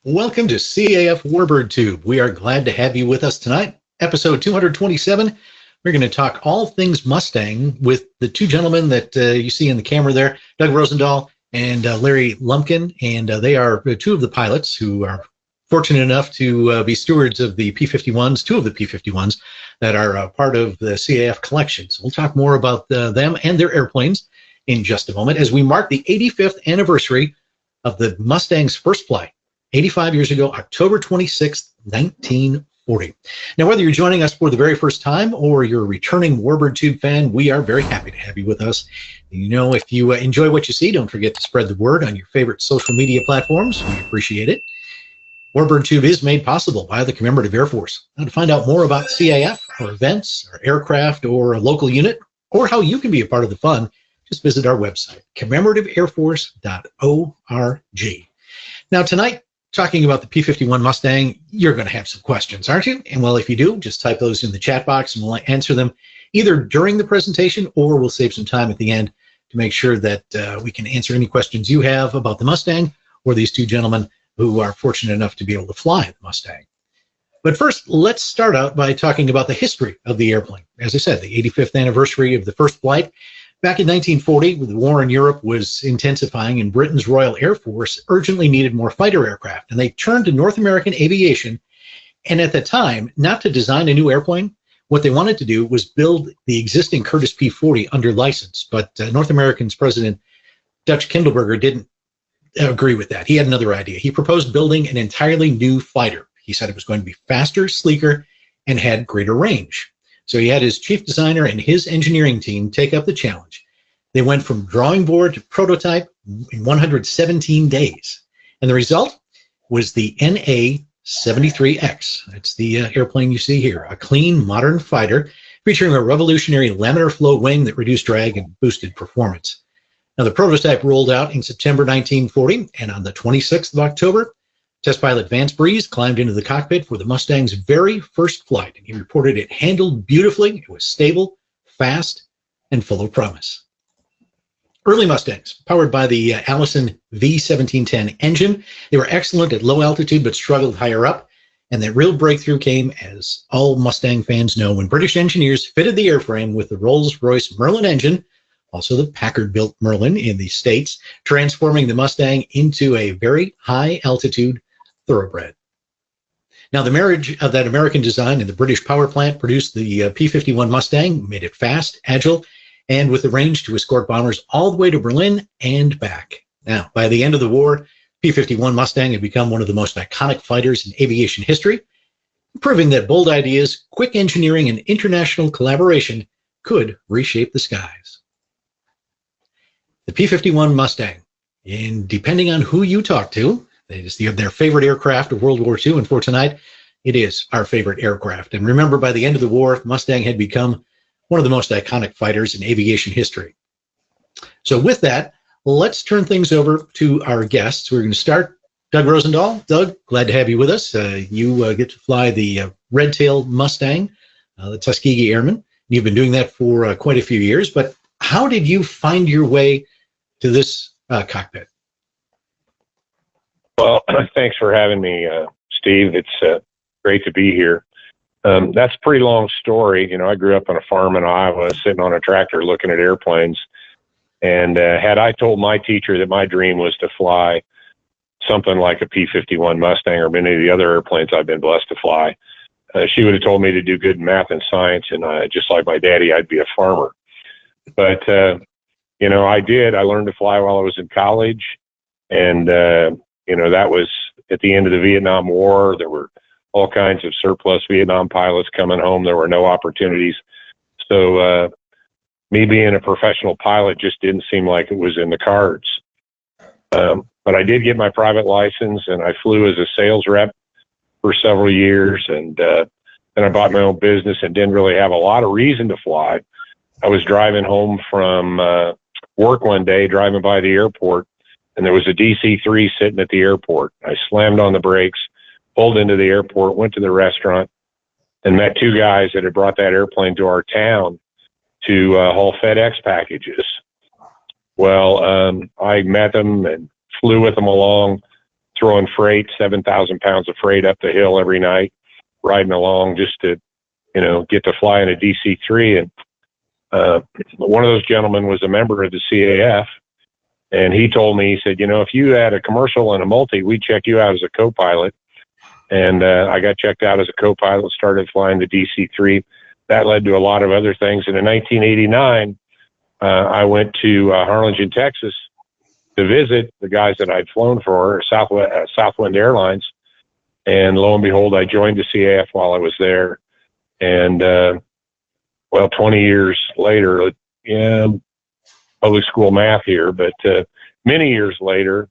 Welcome to CAF Warbird Tube. We are glad to have you with us tonight. Episode 227. We're going to talk all things Mustang with the two gentlemen that you see in the camera there, Doug Rozendaal and Larry Lumpkin. And they are two of the pilots who are fortunate enough to be stewards of the P-51s, two of the P-51s that are part of the CAF collection. So we'll talk more about them and their airplanes in just a moment as we mark the 85th anniversary of the Mustang's first flight. 85 years ago, October 26th, 1940. Now, whether you're joining us for the very first time or you're a returning Warbird Tube fan, we are very happy to have you with us. You know, if you enjoy what you see, don't forget to spread the word on your favorite social media platforms. We appreciate it. Warbird Tube is made possible by the Commemorative Air Force. Now, to find out more about CAF or events or aircraft or a local unit or how you can be a part of the fun, just visit our website, commemorativeairforce.org. Now, tonight, talking about the P-51 Mustang, you're going to have some questions, aren't you? And well, if you do, just type those in the chat box and we'll answer them either during the presentation or we'll save some time at the end to make sure that we can answer any questions you have about the Mustang or these two gentlemen who are fortunate enough to be able to fly the Mustang. But first, let's start out by talking about the history of the airplane. As I said, the 85th anniversary of the first flight. Back in 1940, when the war in Europe was intensifying and Britain's Royal Air Force urgently needed more fighter aircraft, and they turned to North American aviation. And at the time, not to design a new airplane, what they wanted to do was build the existing Curtiss P-40 under license. But North American's president, Dutch Kindleberger, didn't agree with that. He had another idea. He proposed building an entirely new fighter. He said it was going to be faster, sleeker, and had greater range. So he had his chief designer and his engineering team take up the challenge. They went from drawing board to prototype in 117 days. And the result was the NA-73X. That's the airplane you see here, a clean, modern fighter featuring a revolutionary laminar flow wing that reduced drag and boosted performance. Now, the prototype rolled out in September 1940, and on the 26th of October, test pilot Vance Breeze climbed into the cockpit for the Mustang's very first flight, and he reported it handled beautifully, it was stable, fast, and full of promise. Early Mustangs, powered by the Allison V1710 engine, they were excellent at low altitude but struggled higher up, and the real breakthrough came, as all Mustang fans know, when British engineers fitted the airframe with the Rolls-Royce Merlin engine, also the Packard-built Merlin in the States, transforming the Mustang into a very high-altitude thoroughbred. Now, the marriage of that American design and the British power plant produced the P-51 Mustang, made it fast, agile, and with the range to escort bombers all the way to Berlin and back. Now, by the end of the war, P-51 Mustang had become one of the most iconic fighters in aviation history, proving that bold ideas, quick engineering, and international collaboration could reshape the skies. The P-51 Mustang, and depending on who you talk to, it is their favorite aircraft of World War II, and for tonight, it is our favorite aircraft. And remember, by the end of the war, Mustang had become one of the most iconic fighters in aviation history. So with that, let's turn things over to our guests. We're going to start, Doug Rozendaal. Doug, glad to have you with us. You get to fly the red-tailed Mustang, the Tuskegee Airman. You've been doing that for quite a few years, but how did you find your way to this cockpit? Well, thanks for having me, Steve. It's great to be here. That's a pretty long story. You know, I grew up on a farm in Iowa, sitting on a tractor looking at airplanes. And had I told my teacher that my dream was to fly something like a P-51 Mustang or many of the other airplanes I've been blessed to fly, she would have told me to do good in math and science. And just like my daddy, I'd be a farmer. But, you know, I did. I learned to fly while I was in college. And, you know, that was at the end of the Vietnam War. There were all kinds of surplus Vietnam pilots coming home. There were no opportunities. So me being a professional pilot just didn't seem like it was in the cards. But I did get my private license, and I flew as a sales rep for several years. And then I bought my own business and didn't really have a lot of reason to fly. I was driving home from work one day, driving by the airport, and there was a DC-3 sitting at the airport. I slammed on the brakes, pulled into the airport, went to the restaurant, and met two guys that had brought that airplane to our town to haul FedEx packages. Well, I met them and flew with them along throwing freight, 7,000 pounds of freight up the hill every night, riding along just to, get to fly in a DC-3. And one of those gentlemen was a member of the CAF. And he told me, he said, if you had a commercial and a multi, we'd check you out as a co-pilot. And I got checked out as a co-pilot, started flying the DC-3. That led to a lot of other things. And in 1989, I went to Harlingen, Texas, to visit the guys that I'd flown for, Southwind Airlines. And lo and behold, I joined the CAF while I was there. And, 20 years later, public school math here, but many years later,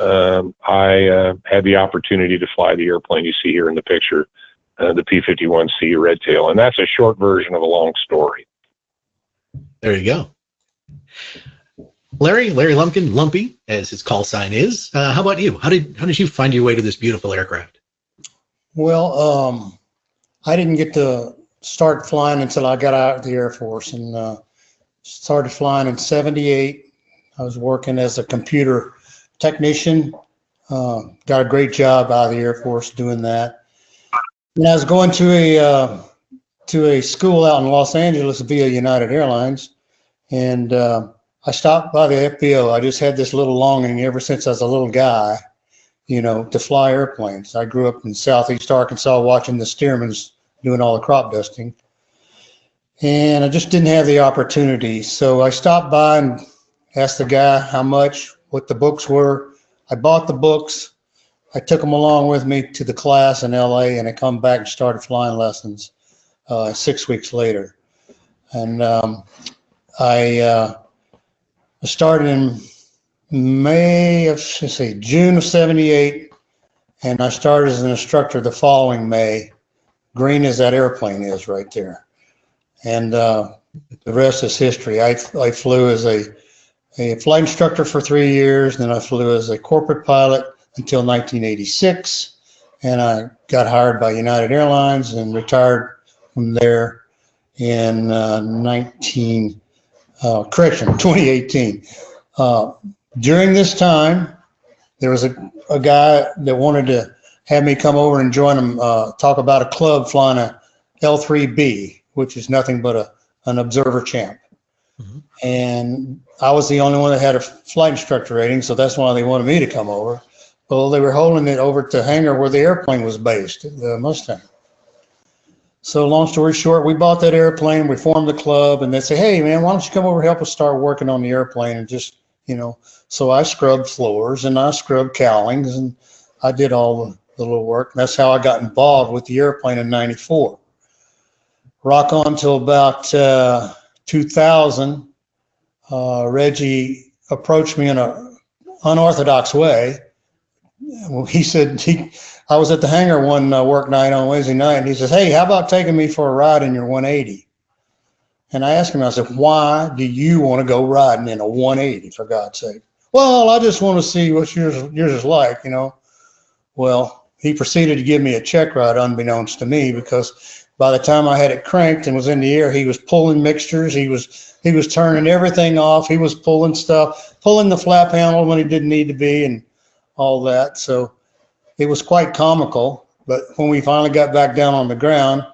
I had the opportunity to fly the airplane you see here in the picture, the P-51C Red Tail. And that's a short version of a long story. There you go. Larry Lumpkin, Lumpy, as his call sign is. How about you? How did you find your way to this beautiful aircraft? Well, I didn't get to start flying until I got out of the Air Force, and started flying in '78. I was working as a computer technician. Got a great job out of the Air Force doing that. And I was going to a school out in Los Angeles via United Airlines, and I stopped by the FBO. I just had this little longing ever since I was a little guy, to fly airplanes. I grew up in Southeast Arkansas watching the Stearmans doing all the crop dusting. And I just didn't have the opportunity. So I stopped by and asked the guy how much, what the books were. I bought the books. I took them along with me to the class in LA, and I come back and started flying lessons 6 weeks later. And I started in June of '78, and I started as an instructor the following May. Green as that airplane is right there. And the rest is history. I flew as a flight instructor for 3 years, then I flew as a corporate pilot until 1986, and I got hired by United Airlines and retired from there in 2018. During this time, there was a guy that wanted to have me come over and join him, talk about a club flying a L3B, which is nothing but an observer champ. Mm-hmm. And I was the only one that had a flight instructor rating, so that's why they wanted me to come over. Well, they were holding it over to hangar where the airplane was based, the Mustang. So long story short, we bought that airplane, we formed the club, and they say, hey, man, why don't you come over and help us start working on the airplane? And just, so I scrubbed floors and I scrubbed cowlings and I did all the little work. And that's how I got involved with the airplane in '94. Rock on till about 2000, Reggie approached me in an unorthodox way. Well, he said, I was at the hangar one work night on Wednesday night, and he says, hey, how about taking me for a ride in your 180? And I asked him, I said, why do you want to go riding in a 180, for God's sake? Well, I just want to see what yours is like, Well, he proceeded to give me a check ride unbeknownst to me, because by the time I had it cranked and was in the air, he was pulling mixtures. He was turning everything off. He was pulling stuff, pulling the flap handle when he didn't need to be and all that. So it was quite comical. But when we finally got back down on the ground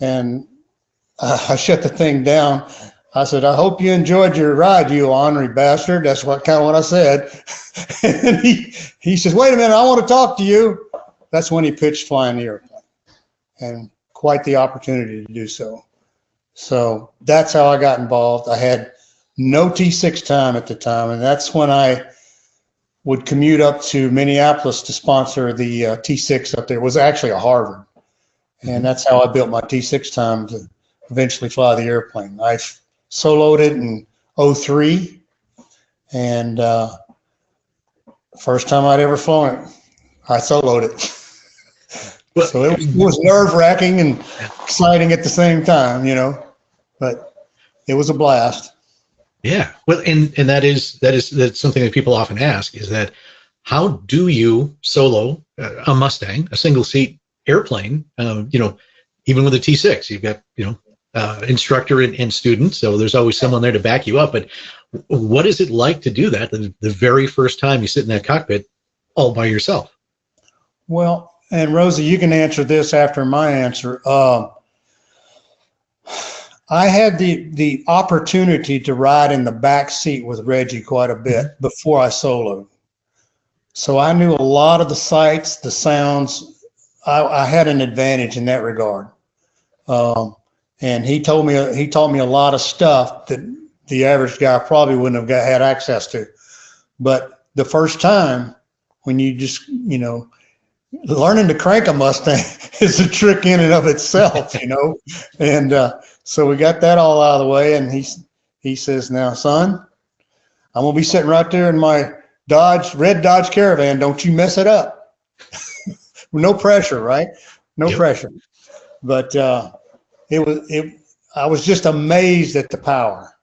and I shut the thing down, I said, I hope you enjoyed your ride, you ornery bastard. That's what I said. And he says, wait a minute, I want to talk to you. That's when he pitched flying the airplane, and quite the opportunity to do so. So that's how I got involved. I had no T6 time at the time, and that's when I would commute up to Minneapolis to sponsor the T6 up there. It was actually a Harvard, and that's how I built my T6 time to eventually fly the airplane. I soloed it in '03, and first time I'd ever flown it, I soloed it. So it was nerve-wracking and exciting at the same time, but it was a blast. Yeah. Well, and that's something that people often ask, is that how do you solo a Mustang, a single seat airplane? Even with a T6, you've got, instructor and student. So there's always someone there to back you up. But what is it like to do that the very first time you sit in that cockpit all by yourself. Well, and Rosie, you can answer this after my answer. I had the opportunity to ride in the back seat with Reggie quite a bit before I soloed. So I knew a lot of the sights, the sounds. I had an advantage in that regard. And he taught me a lot of stuff that the average guy probably wouldn't have had access to. But the first time, when you just, learning to crank a Mustang is a trick in and of itself, And so we got that all out of the way, and he says, "Now, son, I'm gonna be sitting right there in my red Dodge Caravan. Don't you mess it up." No pressure, right? No pressure. But I was just amazed at the power.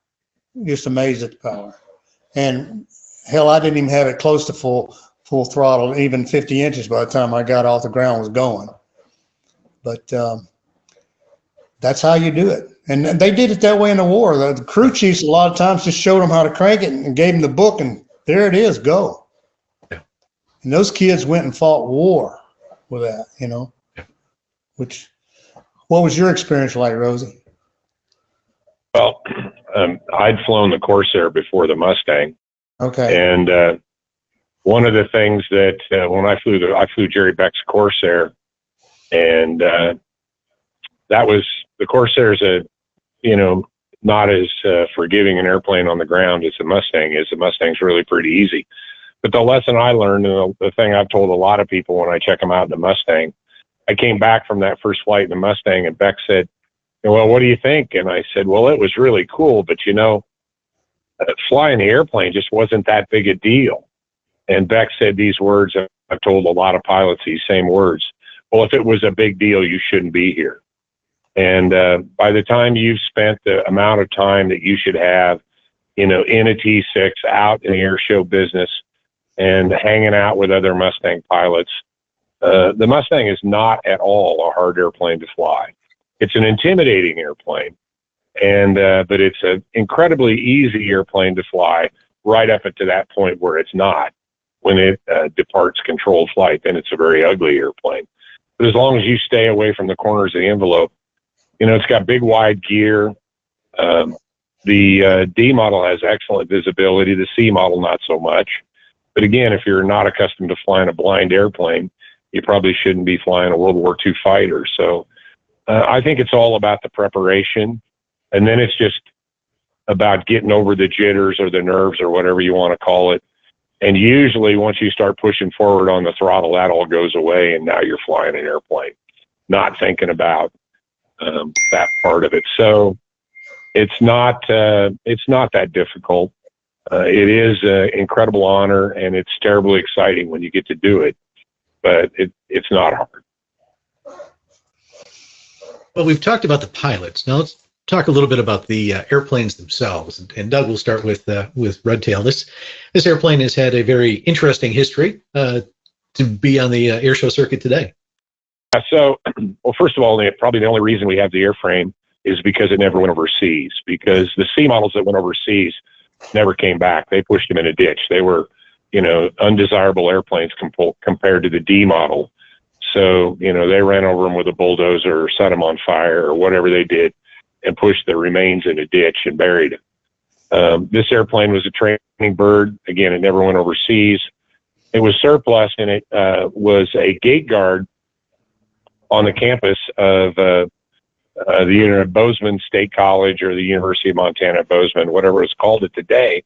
And hell, I didn't even have it close to full throttle, even 50 inches by the time I got off the ground was going. But that's how you do it. And they did it that way in the war. The crew chiefs a lot of times just showed them how to crank it and gave them the book, and there it is, go. Yeah. And those kids went and fought war with that, Yeah. What was your experience like, Rosie? Well, I'd flown the Corsair before the Mustang. Okay. And one of the things that when I flew Jerry Beck's Corsair, and the Corsair's not as forgiving an airplane on the ground as the Mustang is. The Mustang's really pretty easy. But the lesson I learned, and the thing I've told a lot of people when I check them out in the Mustang, I came back from that first flight in the Mustang, and Beck said, "Well, what do you think?" And I said, "Well, it was really cool, but flying the airplane just wasn't that big a deal." And Beck said these words, I've told a lot of pilots these same words: "Well, if it was a big deal, you shouldn't be here." And by the time you've spent the amount of time that you should have, in a T6 out in the air show business and hanging out with other Mustang pilots, the Mustang is not at all a hard airplane to fly. It's an intimidating airplane, but it's an incredibly easy airplane to fly right up to that point where it's not. When it departs controlled flight, then it's a very ugly airplane. But as long as you stay away from the corners of the envelope, it's got big wide gear. The D model has excellent visibility. The C model, not so much. But again, if you're not accustomed to flying a blind airplane, you probably shouldn't be flying a World War II fighter. So I think it's all about the preparation. And then it's just about getting over the jitters or the nerves or whatever you want to call it. And usually once you start pushing forward on the throttle, that all goes away. And now you're flying an airplane, not thinking about that part of it. So it's not that difficult. It is an incredible honor, and it's terribly exciting when you get to do it, but it's not hard. Well, we've talked about the pilots. Now let's talk a little bit about the airplanes themselves. And Doug, we'll start with Redtail. This airplane has had a very interesting history to be on the air show circuit today. So, well, first of all, probably the only reason we have the airframe is because it never went overseas, because the C models that went overseas never came back. They pushed them in a ditch. They were, undesirable airplanes compared to the D model. So, they ran over them with a bulldozer or set them on fire or whatever they did and pushed the remains in a ditch and buried them. This airplane was a training bird. Again, it never went overseas. It was surplus, and it was a gate guard on the campus of the Bozeman State College or the University of Montana at Bozeman, whatever it's called it today.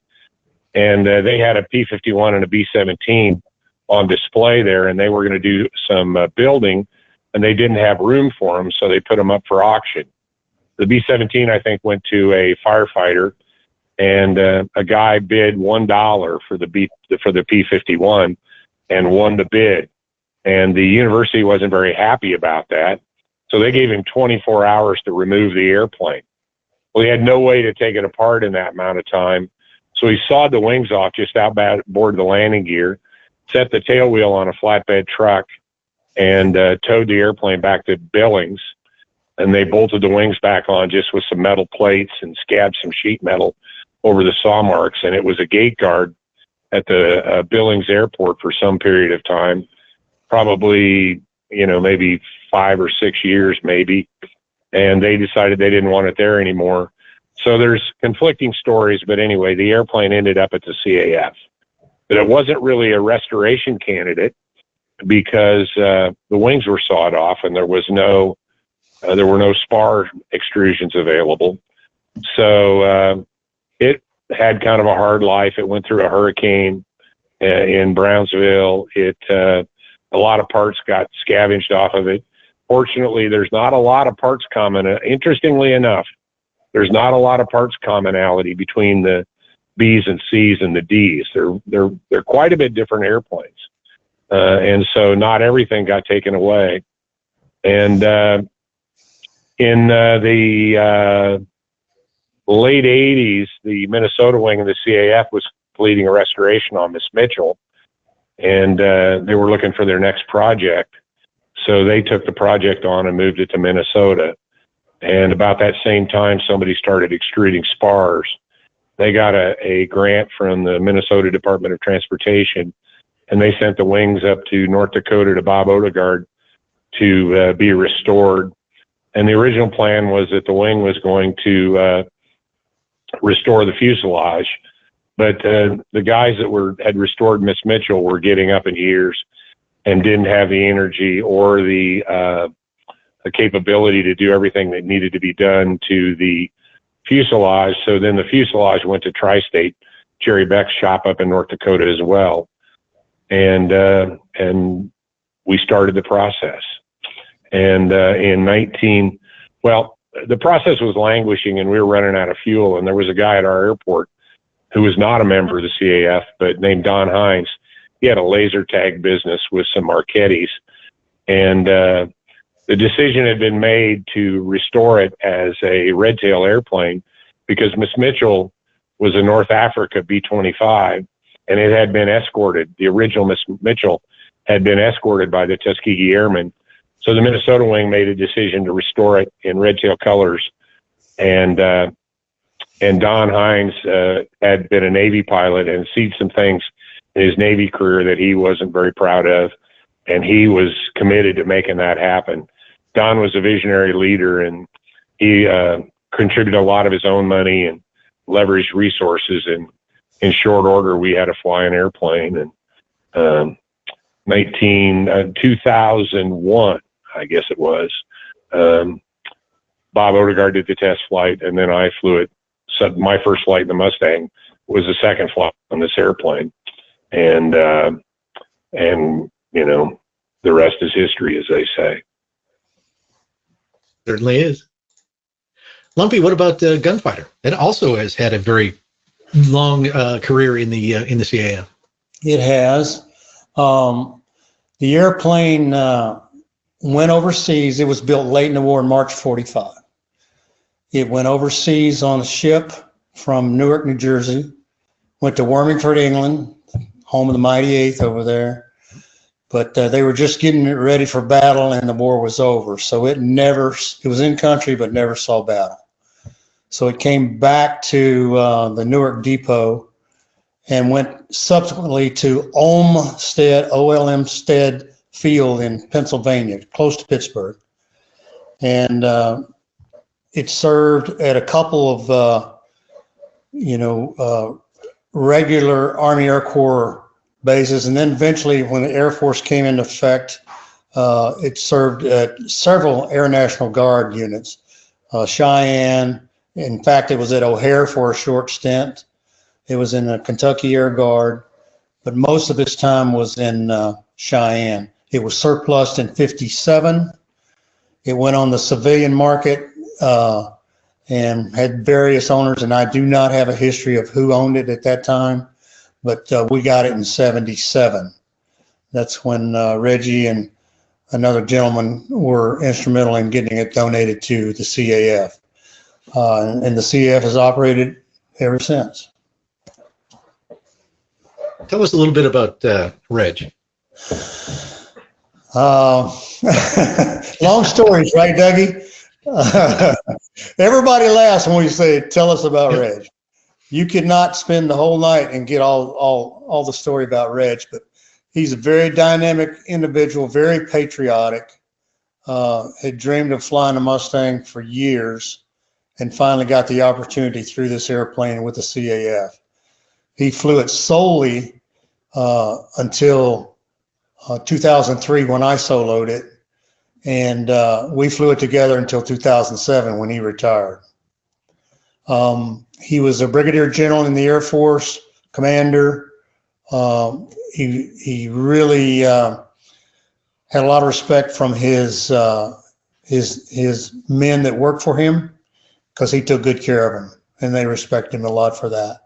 And they had a P-51 and a B-17 on display there, and they were going to do some building, and they didn't have room for them, so they put them up for auction. The B-17, I think, went to a firefighter, and a guy bid $1 for the P-51 and won the bid. And the university wasn't very happy about that. So they gave him 24 hours to remove the airplane. Well, he had no way to take it apart in that amount of time. So he sawed the wings off just outboard the landing gear, set the tail wheel on a flatbed truck, and towed the airplane back to Billings. And they bolted the wings back on just with some metal plates and scabbed some sheet metal over the saw marks. And it was a gate guard at the Billings Airport for some period of time, probably, maybe 5 or 6 years, maybe. And they decided they didn't want it there anymore. So there's conflicting stories, but anyway, the airplane ended up at the CAF. But it wasn't really a restoration candidate because the wings were sawed off and there were no spar extrusions available. So it had kind of a hard life. It went through a hurricane in Brownsville. A lot of parts got scavenged off of it. Fortunately, there's not a lot of parts interestingly enough, there's not a lot of parts commonality between the B's and C's and the D's. They're quite a bit different airplanes. And so not everything got taken away. And in the late 80s, the Minnesota wing of the CAF was completing a restoration on Miss Mitchell, and they were looking for their next project. So they took the project on and moved it to Minnesota. And about that same time, somebody started extruding spars. They got a grant from the Minnesota Department of Transportation, and they sent the wings up to North Dakota to Bob Odegaard to be restored. And the original plan was that the wing was going to restore the fuselage, but the guys that had restored Miss Mitchell were getting up in years and didn't have the energy or the capability to do everything that needed to be done to the fuselage. So then the fuselage went to Tri-State, Jerry Beck's shop up in North Dakota as well. And we started the process. And the process was languishing and we were running out of fuel. And there was a guy at our airport who was not a member of the CAF, but named Don Hines. He had a laser tag business with some Marchettis. And the decision had been made to restore it as a red tail airplane because Miss Mitchell was a North Africa B-25 and it had been escorted. The original Miss Mitchell had been escorted by the Tuskegee Airmen. So the Minnesota wing made a decision to restore it in red tail colors. And Don Hines had been a Navy pilot and seen some things in his Navy career that he wasn't very proud of. And he was committed to making that happen. Don was a visionary leader and he contributed a lot of his own money and leveraged resources. And in short order, we had to fly an airplane. And 2001, I guess it was, Bob Odegaard did the test flight and then I flew it. So my first flight in the Mustang was the second flight on this airplane. And the rest is history, as they say. Certainly is. Lumpy, what about Gunfighter? That also has had a very long career in the CAF. It has. The airplane went overseas. It was built late in the war in March 45. It went overseas on a ship from Newark, New Jersey, went to Wormingford, England, home of the Mighty Eighth over there. But they were just getting it ready for battle and the war was over. So it was in country, but never saw battle. So it came back to the Newark Depot and went subsequently to Olmsted, Olmsted Field in Pennsylvania, close to Pittsburgh. And it served at a couple of, regular Army Air Corps bases. And then eventually when the Air Force came into effect, it served at several Air National Guard units, Cheyenne. In fact, it was at O'Hare for a short stint. It was in the Kentucky Air Guard, but most of its time was in Cheyenne. It was surplused in 57. It went on the civilian market and had various owners, and I do not have a history of who owned it at that time, but we got it in 77. That's when Reggie and another gentleman were instrumental in getting it donated to the CAF. And the CAF has operated ever since. Tell us a little bit about Reg. Long stories, right, Dougie? Everybody laughs when we say, tell us about Reg. you could not spend the whole night and get all the story about Reg, but he's a very dynamic individual, very patriotic, had dreamed of flying a Mustang for years and finally got the opportunity through this airplane with the CAF. He flew it solely until 2003 when I soloed it, and we flew it together until 2007 when he retired. He was a brigadier general in the Air Force, commander. He really had a lot of respect from his men that worked for him, because he took good care of them, and they respect him a lot for that.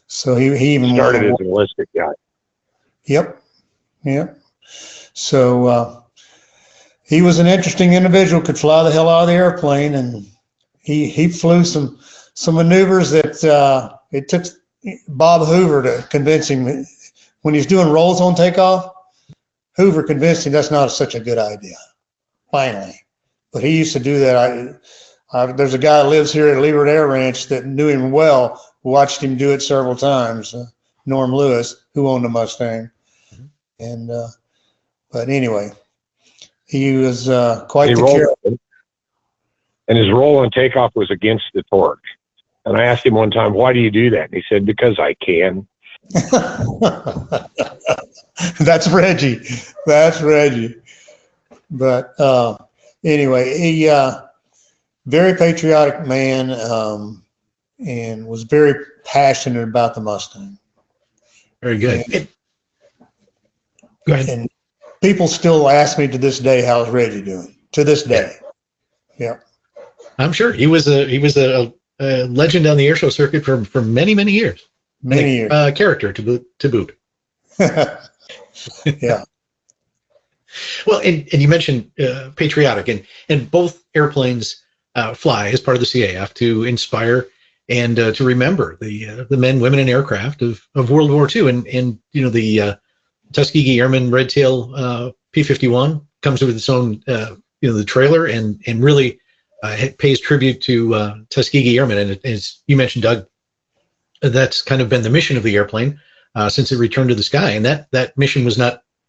So he even started as an enlisted guy. Yep. So he was an interesting individual, could fly the hell out of the airplane, and he flew some maneuvers that it took Bob Hoover to convince him. When he's doing rolls on takeoff, Hoover convinced him that's not such a good idea, finally. But he used to do that. There's a guy that lives here at Leeward Air Ranch that knew him well, watched him do it several times, Norm Lewis, who owned a Mustang. And but anyway, he was quite the character. And his roll on takeoff was against the torque. And I asked him one time, why do you do that? And he said, because I can. That's Reggie. But anyway, he very patriotic man, and was very passionate about the Mustang. Very good. And, Go ahead. And people still ask me to this day, how's Reggie doing? To this day. Yeah. I'm sure he was a legend on the airshow circuit for many years. Many years. Character to boot. Yeah. Well, and you mentioned patriotic, and both airplanes fly as part of the CAF to inspire and to remember the men, women, and aircraft of World War II. And the Tuskegee Airman Red Tail P-51 comes with its own the trailer and really pays tribute to Tuskegee Airmen. And as you mentioned, Doug, that's kind of been the mission of the airplane since it returned to the sky, and that mission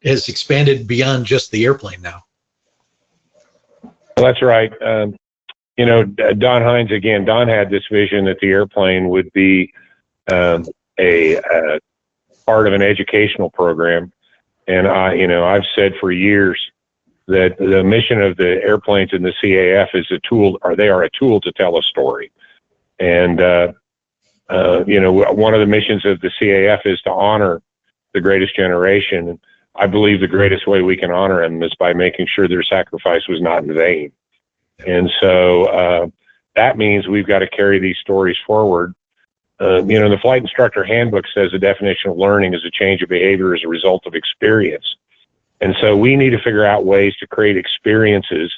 has expanded beyond just the airplane now. Well, that's right. Don Hines, again, Don had this vision that the airplane would be a part of an educational program. And I've said for years that the mission of the airplanes in the CAF is they are a tool to tell a story. And, one of the missions of the CAF is to honor the greatest generation. And I believe the greatest way we can honor them is by making sure their sacrifice was not in vain. And so that means we've got to carry these stories forward. The flight instructor handbook says the definition of learning is a change of behavior as a result of experience. And so we need to figure out ways to create experiences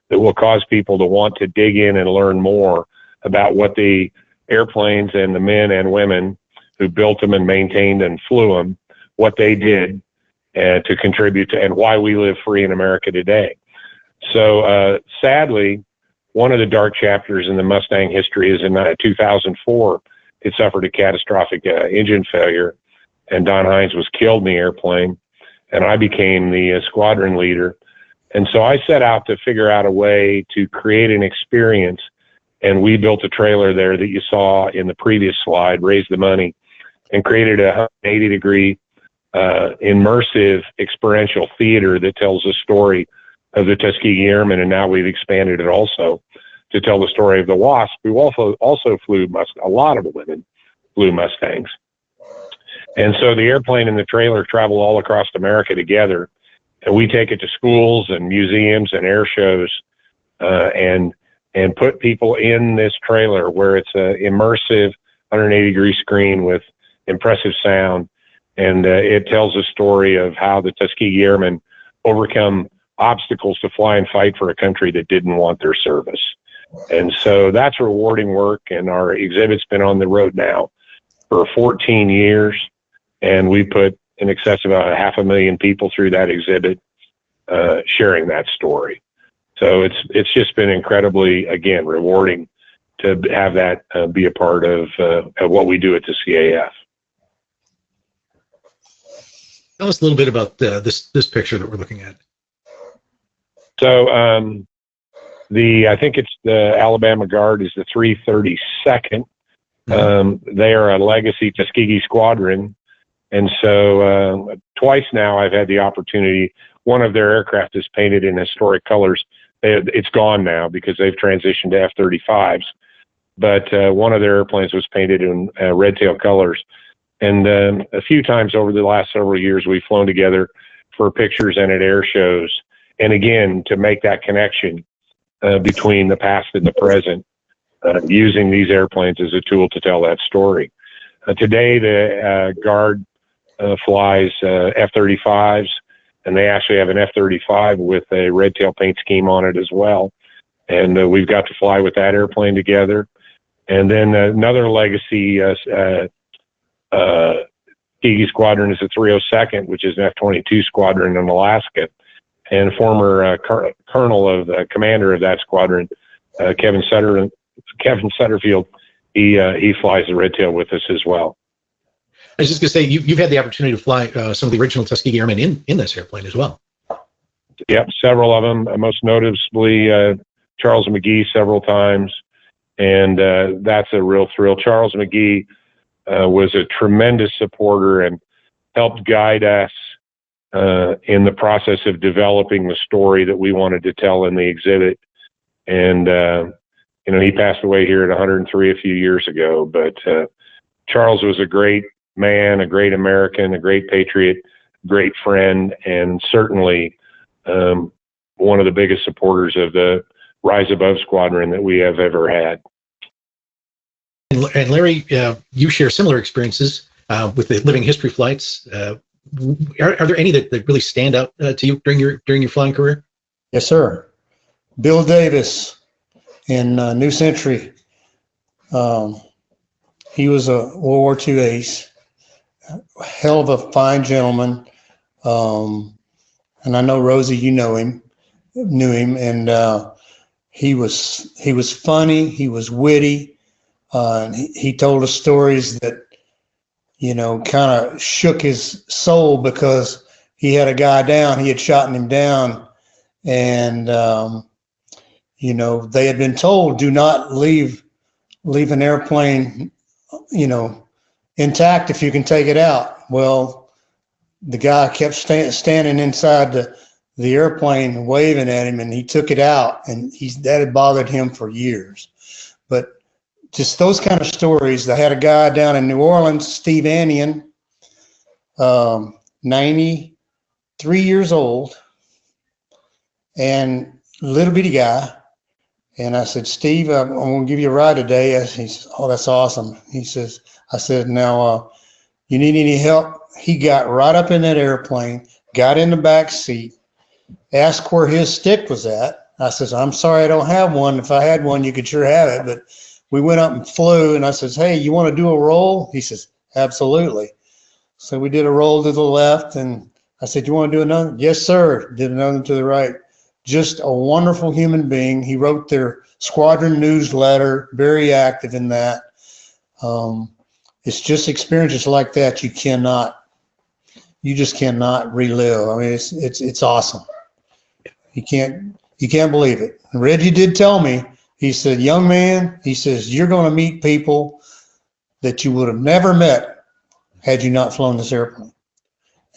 that will cause people to want to dig in and learn more about what the airplanes and the men and women who built them and maintained and flew them, what they did to contribute to, and why we live free in America today. So sadly, one of the dark chapters in the Mustang history is in 2004. It suffered a catastrophic engine failure, and Don Hines was killed in the airplane, and I became the squadron leader. And so I set out to figure out a way to create an experience, and we built a trailer there that you saw in the previous slide, raised the money, and created a 180-degree immersive experiential theater that tells the story of the Tuskegee Airmen, and now we've expanded it also to tell the story of the Wasp, who also flew a lot of women flew Mustangs. And so the airplane and the trailer travel all across America together, and we take it to schools and museums and air shows, and put people in this trailer where it's an immersive 180-degree screen with impressive sound, and it tells a story of how the Tuskegee Airmen overcome obstacles to fly and fight for a country that didn't want their service. And so that's rewarding work, and our exhibit's been on the road now for 14 years, and we put in excess of about 500,000 people through that exhibit, sharing that story. So it's just been incredibly, again, rewarding to have that be a part of what we do at the CAF. Tell us a little bit about this picture that we're looking at. So I think it's the Alabama Guard is the 332nd. They are a legacy Tuskegee squadron. And so twice now I've had the opportunity. One of their aircraft is painted in historic colors. It's gone now because they've transitioned to F-35s. But one of their airplanes was painted in red tail colors. And a few times over the last several years, we've flown together for pictures and at air shows. And again, to make that connection between the past and the present, using these airplanes as a tool to tell that story. Today, the Guard flies F-35s, and they actually have an F-35 with a red tail paint scheme on it as well. And we've got to fly with that airplane together. And then another legacy Tuskegee squadron is the 302nd, which is an F-22 squadron in Alaska. And former colonel of the commander of that squadron, Kevin Sutterfield, he flies the red tail with us as well. I was just going to say, you've had the opportunity to fly some of the original Tuskegee Airmen in this airplane as well. Yep, several of them, most noticeably Charles McGee several times. And that's a real thrill. Charles McGee was a tremendous supporter and helped guide us in the process of developing the story that we wanted to tell in the exhibit. And, he passed away here at 103 a few years ago. But Charles was a great man, a great American, a great patriot, great friend, and certainly one of the biggest supporters of the Rise Above Squadron that we have ever had. And Larry, you share similar experiences with the living history flights. Are there any that really stand out to you during your flying career? Yes, sir. Bill Davis in New Century. He was a World War II ace, hell of a fine gentleman. And I know Rosie, you knew him, and he was funny. He was witty. And he told us stories that, kind of shook his soul because he had a guy down. He had shot him down, and they had been told, do not leave an airplane, intact if you can take it out. Well, the guy kept standing inside the airplane waving at him, and he took it out, and that had bothered him for years. But just those kind of stories. I had a guy down in New Orleans, Steve Anian, 93 years old, and little bitty guy. And I said, Steve, I'm going to give you a ride today. He says, oh, that's awesome. I said, now, you need any help? He got right up in that airplane, got in the back seat, asked where his stick was at. I says, I'm sorry, I don't have one. If I had one, you could sure have it. But we went up and flew, and I says, hey, you want to do a roll? He says, absolutely. So we did a roll to the left, and I said, you want to do another? Yes, sir. Did another to the right. Just a wonderful human being. He wrote their squadron newsletter, very active in that. It's just experiences like that you just cannot relive. I mean, it's awesome. You can't believe it. Reggie did tell me, he said, young man, he says, you're going to meet people that you would have never met had you not flown this airplane.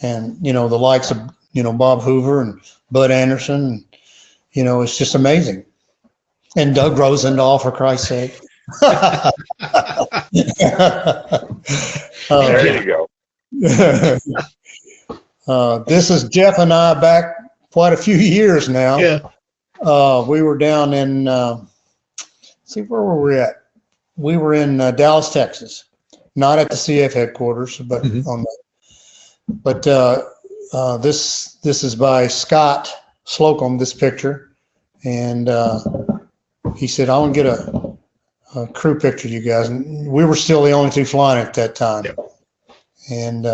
And, the likes of, Bob Hoover and Bud Anderson, and, it's just amazing. And Doug Rozendaal, for Christ's sake. There you go. This is Jeff and I back quite a few years now. Yeah. We were down in, see, where were we at? We were in Dallas, Texas, not at the CF headquarters, but this is by Scott Slocum, this picture. And he said, I want to get a crew picture of you guys. And we were still the only two flying at that time. Yep. And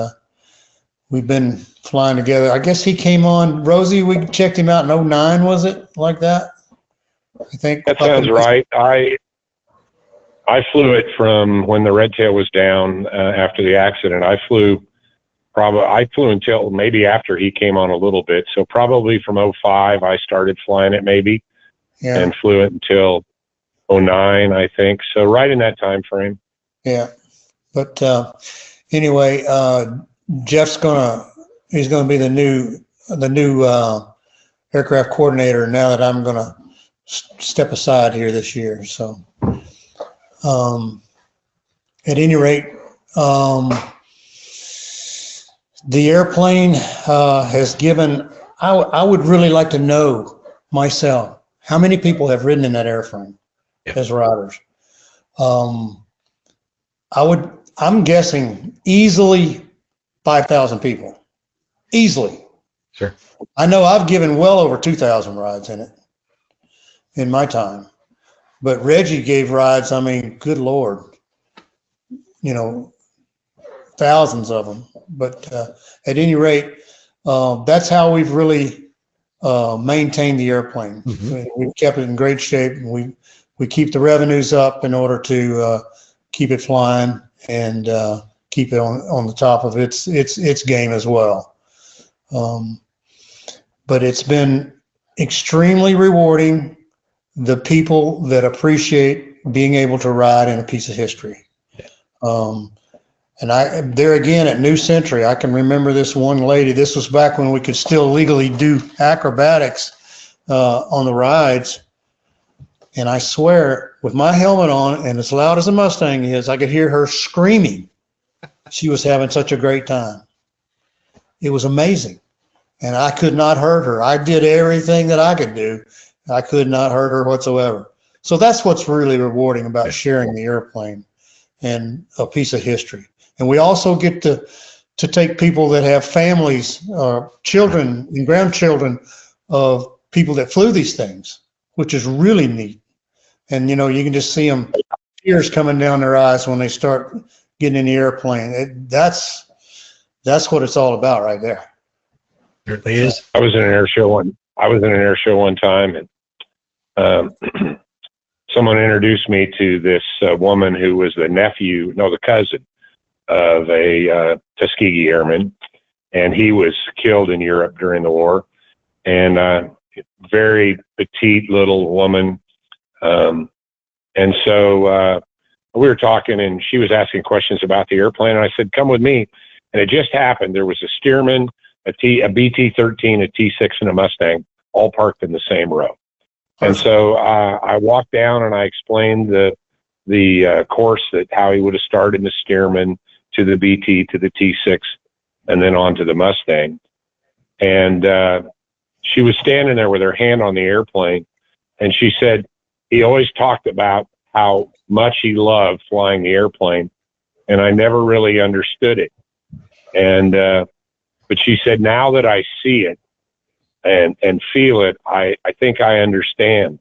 we've been flying together. I guess he came on, Rosie, we checked him out in 09, was it? Like that? I think. That sounds right. I flew it from when the red tail was down after the accident. I flew until maybe after he came on a little bit. So probably from 05, I started flying it maybe, and flew it until 09, I think. So right in that time frame. Yeah. But anyway, Jeff's he's gonna be the new aircraft coordinator now that I'm gonna step aside here this year. So at any rate, the airplane has given, I would really like to know myself, how many people have ridden in that airframe as riders? I'm guessing easily 5,000 people. Easily. Sure. I know I've given well over 2,000 rides in it in my time. But Reggie gave rides, I mean, good Lord, thousands of them. But at any rate, that's how we've really maintained the airplane. Mm-hmm. We've kept it in great shape, and we keep the revenues up in order to keep it flying and keep it on the top of its game as well. But it's been extremely rewarding, the people that appreciate being able to ride in a piece of history. And there again at New Century, I can remember this one lady. This was back when we could still legally do acrobatics on the rides. And I swear, with my helmet on and as loud as a Mustang is, I could hear her screaming. She was having such a great time. It was amazing. And I could not hurt her. I did everything that I could do. I could not hurt her whatsoever. So that's what's really rewarding about sharing the airplane and a piece of history. And we also get to take people that have families, children and grandchildren of people that flew these things, which is really neat. And, you can just see them, tears coming down their eyes when they start getting in the airplane. That's what it's all about right there. Certainly is. I was in an air show one time, and someone introduced me to this woman who was the cousin of a Tuskegee airman, and he was killed in Europe during the war. And very petite little woman. And so we were talking, and she was asking questions about the airplane, and I said, "Come with me." And it just happened. There was a Stearman, a BT-13, a T-6, and a Mustang, all parked in the same row. And so I walked down and I explained the course, that how he would have started the Stearman to the BT to the T6 and then on to the Mustang. And she was standing there with her hand on the airplane, and she said he always talked about how much he loved flying the airplane, and I never really understood it. And but she said, now that I see it and feel it, I think I understand.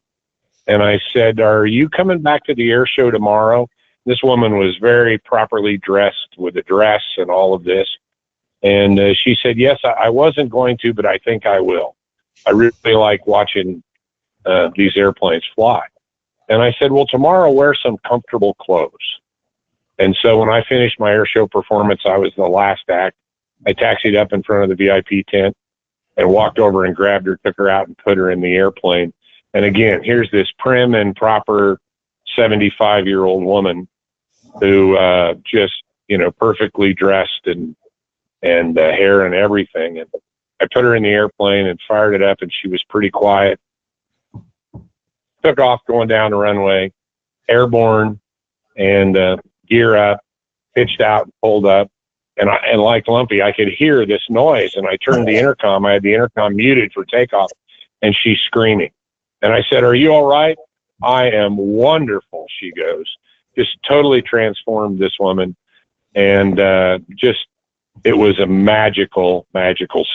And I said, "Are you coming back to the air show tomorrow?" This woman was very properly dressed with a dress and all of this. And she said, "Yes, I wasn't going to, but I think I will. I really like watching these airplanes fly." And I said, "Well, tomorrow wear some comfortable clothes." And so when I finished my air show performance, I was the last act. I taxied up in front of the VIP tent and walked over and grabbed her, took her out and put her in the airplane. And again, here's this prim and proper 75-year-old woman who just, perfectly dressed and hair and everything. And I put her in the airplane and fired it up, and she was pretty quiet. Took off going down the runway, airborne, and gear up, pitched out, and pulled up. And like Lumpy, I could hear this noise, and I turned the intercom. I had the intercom muted for takeoff, and she's screaming. And I said, "Are you all right?" "I am wonderful," she goes. Just totally transformed this woman. And it was a magical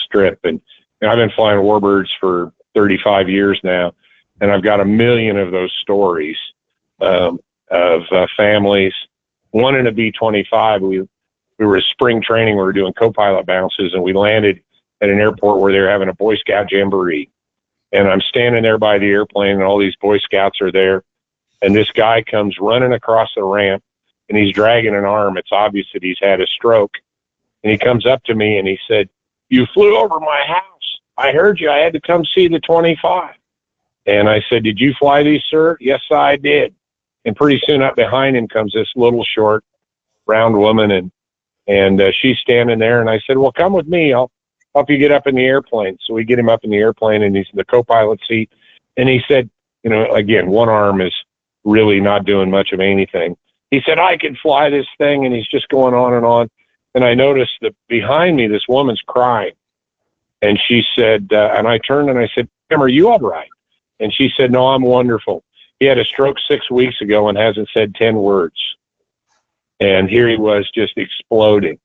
strip. And I've been flying Warbirds for 35 years now, and I've got a million of those stories of families. One in a B-25, we were at spring training. We were doing co-pilot bounces, and we landed at an airport where they were having a Boy Scout jamboree. And I'm standing there by the airplane, and all these Boy Scouts are there. and this guy comes running across the ramp, and he's dragging an arm. It's obvious that he's had a stroke. And he comes up to me and he said, "You flew over my house. I heard you. I had to come see the 25. And I said, "Did you fly these, sir?" "Yes, I did." And pretty soon up behind him comes this little short, round woman, and she's standing there. And I said, "Well, come with me. I'll help you get up in the airplane." So we get him up in the airplane, and he's in the co-pilot seat. And he said, you know, again, one arm is really not doing much of anything. He said, "I can fly this thing." And he's just going on and on. And I noticed that behind me, this woman's crying. And she said, and I turned and I said, "Ma'am, are you all right?" And she said, "No, I'm wonderful. He had a stroke 6 weeks ago and hasn't said 10 words. And here he was just exploding.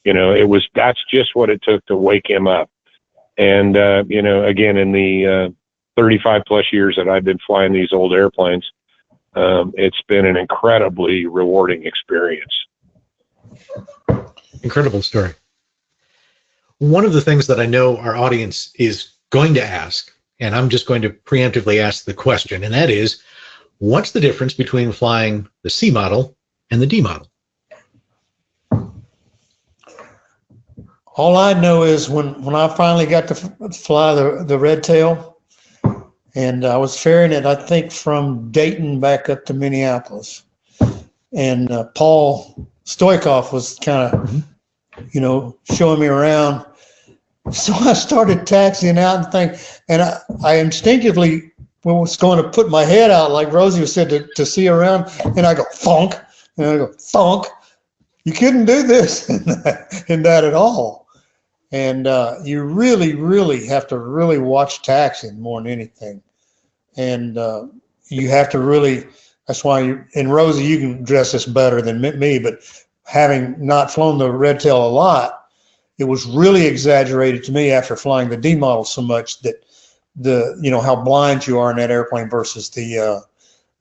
You know, that's just what it took to wake him up. And, you know, again, in the 35 plus years that I've been flying these old airplanes, it's been an incredibly rewarding experience. Incredible story. One of the things that I know our audience is going to ask, and I'm just going to preemptively ask the question, and that is, what's the difference between flying the C model and the D model? All I know is when I finally got to fly the Red Tail, and I was ferrying it, I think, from Dayton back up to Minneapolis. And Paul Stoikov was kind of, you know, showing me around. So I started taxiing out and I instinctively was going to put my head out, like Rosie said, to see around. And I go, "Funk," and I go, "Funk." You couldn't do this in that at all. And you really, really have to really watch taxiing more than anything. And you have to really, that's why and Rosie, you can address this better than me, but having not flown the Red Tail a lot, it was really exaggerated to me after flying the D model so much that you know, how blind you are in that airplane versus the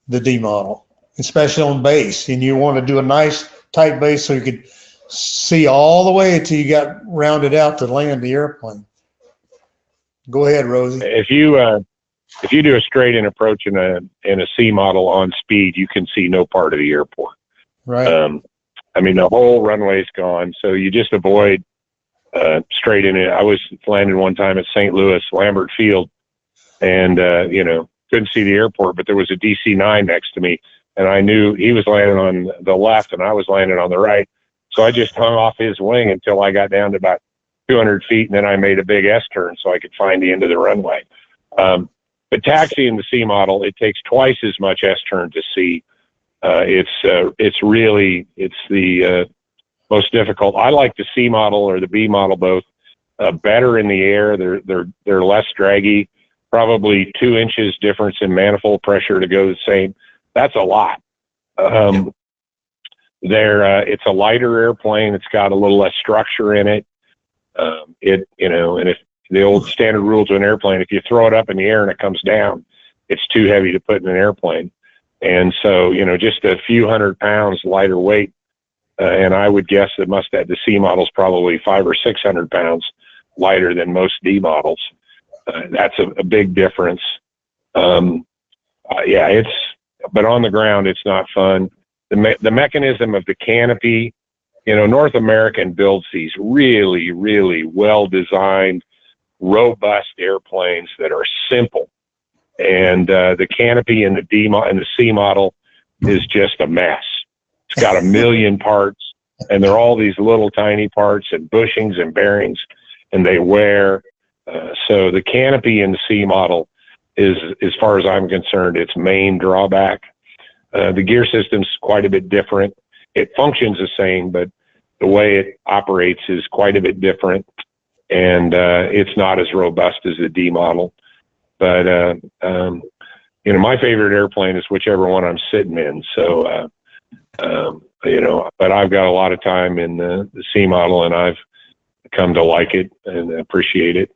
D model, especially on base. And you want to do a nice tight base so you could see all the way until you got rounded out to land the airplane. Go ahead, Rosie. If you do a straight in approach in a C model on speed, you can see no part of the airport. Right. I mean, the whole runway's gone, so you just avoid straight in it. I was landing one time at St. Louis, Lambert Field, and, you know, couldn't see the airport, but there was a DC-9 next to me, and I knew he was landing on the left and I was landing on the right. So I just hung off his wing until I got down to about 200 feet, and then I made a big S-turn so I could find the end of the runway. But taxiing the C model, it takes twice as much S-turn to see. It's really the most difficult. I like the C model or the B model both better in the air. They're less draggy. Probably 2 inches difference in manifold pressure to go the same. That's a lot. It's a lighter airplane. It's got a little less structure in it. You know, and if the old standard rule to an airplane, if you throw it up in the air and it comes down, it's too heavy to put in an airplane. And so, you know, just a few 100 pounds lighter weight. And I would guess that the C model is probably 500 or 600 pounds lighter than most D models. That's a big difference. Yeah, but on the ground, it's not fun. The mechanism of the canopy, you know, North American builds these really, really well-designed, robust airplanes that are simple. And the canopy in the C model is just a mess. It's got a million parts, and they're all these little tiny parts and bushings and bearings, and they wear. So the canopy in the C model is, as far as I'm concerned, its main drawback. The gear system's quite a bit different. It functions the same, but the way it operates is quite a bit different, and it's not as robust as the D model. But you know, my favorite airplane is whichever one I'm sitting in. So you know, but I've got a lot of time in the C model, and I've come to like it and appreciate it.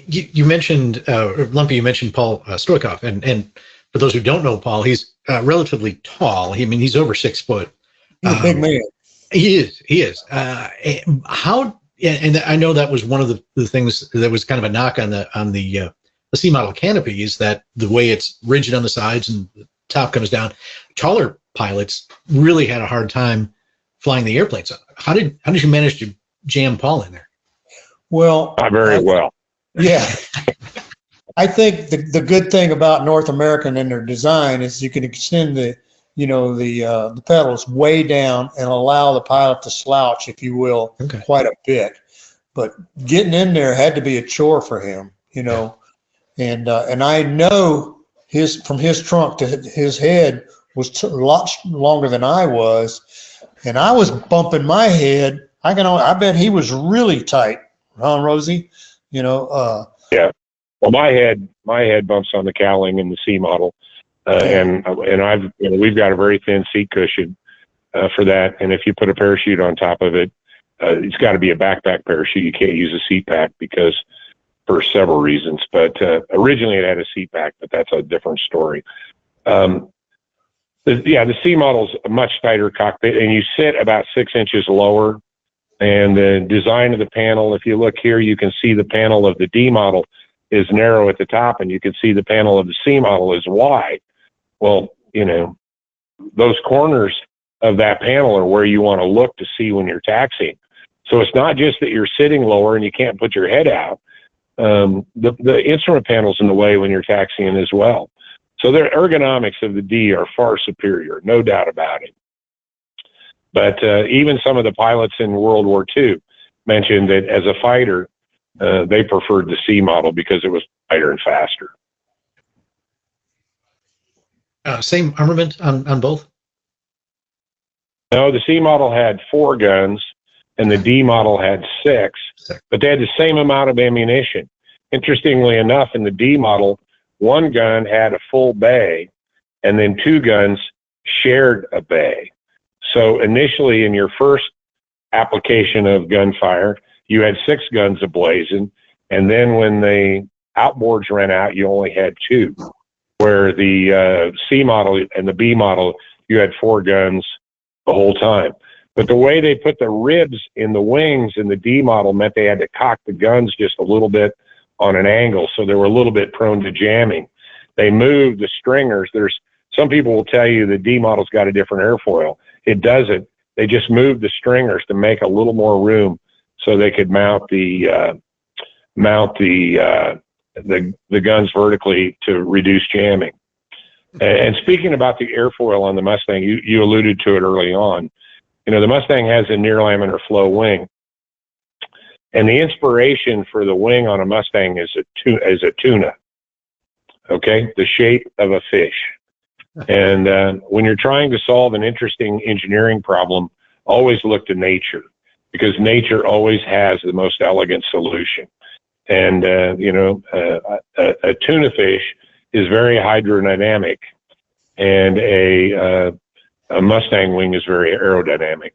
You mentioned, Lumpy, you mentioned Paul Stoikov, and for those who don't know Paul, he's relatively tall. I mean, he's over 6 foot. He's a big man. He is. And I know that was one of the things that was kind of a knock on the the C model canopy is that the way it's rigid on the sides and the top comes down. Taller pilots really had a hard time flying the airplanes. How did you manage to jam Paul in there? Well, Not very well. Yeah. I think the good thing about North American and their design is you can extend the pedals way down and allow the pilot to slouch, if you will, quite a bit. But getting in there had to be a chore for him, and I know from his trunk to his head was a lot longer than I was, and I was bumping my head. I bet he was really tight, huh, Rosie? Yeah. Well, my head bumps on the cowling in the C model, and we've got a very thin seat cushion for that. And if you put a parachute on top of it, it's got to be a backpack parachute. You can't use a seat pack because for several reasons. But originally it had a seat pack, but that's a different story. The C model's a much tighter cockpit, and you sit about 6 inches lower. And the design of the panel, if you look here, you can see the panel of the D model is narrow at the top, and you can see the panel of the C model is wide. Well, those corners of that panel are where you want to look to see when you're taxiing. So it's not just that you're sitting lower and you can't put your head out. The instrument panel's in the way when you're taxiing as well. So the ergonomics of the D are far superior, no doubt about it. But even some of the pilots in World War II mentioned that as a fighter, they preferred the C model because it was lighter and faster. Same armament on both? No, the C model had 4 guns and the D model had 6, but they had the same amount of ammunition. Interestingly enough, in the D model, 1 gun had a full bay and then 2 guns shared a bay. So initially in your first application of gunfire, you had 6 guns ablazing, and then when the outboards ran out, you only had 2. Where the C model and the B model, you had 4 guns the whole time. But the way they put the ribs in the wings in the D model meant they had to cock the guns just a little bit on an angle, so they were a little bit prone to jamming. They moved the stringers. Some people will tell you the D model's got a different airfoil. It doesn't. They just moved the stringers to make a little more room so they could mount the guns vertically to reduce jamming. And speaking about the airfoil on the Mustang, you alluded to it early on. The Mustang has a near laminar flow wing, and the inspiration for the wing on a Mustang is a tuna. Okay, the shape of a fish. And when you're trying to solve an interesting engineering problem, always look to nature, because nature always has the most elegant solution. And, a tuna fish is very hydrodynamic, and a Mustang wing is very aerodynamic.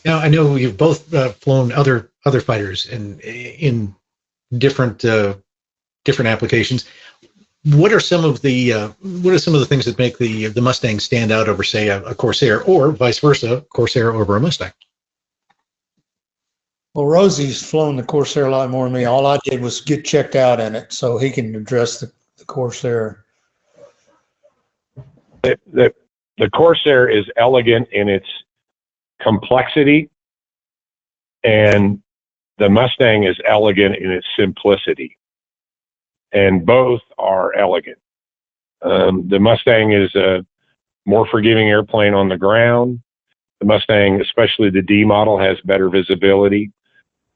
Now, I know you've both flown other fighters in different applications. What are some of the things that make the Mustang stand out over, say, a Corsair, or vice versa, Corsair over a Mustang? Well, Rosie's flown the Corsair a lot more than me. All I did was get checked out in it, so he can address the Corsair. The Corsair is elegant in its complexity, and the Mustang is elegant in its simplicity. And both are elegant. The Mustang is a more forgiving airplane on the ground. The Mustang, especially the D model, has better visibility.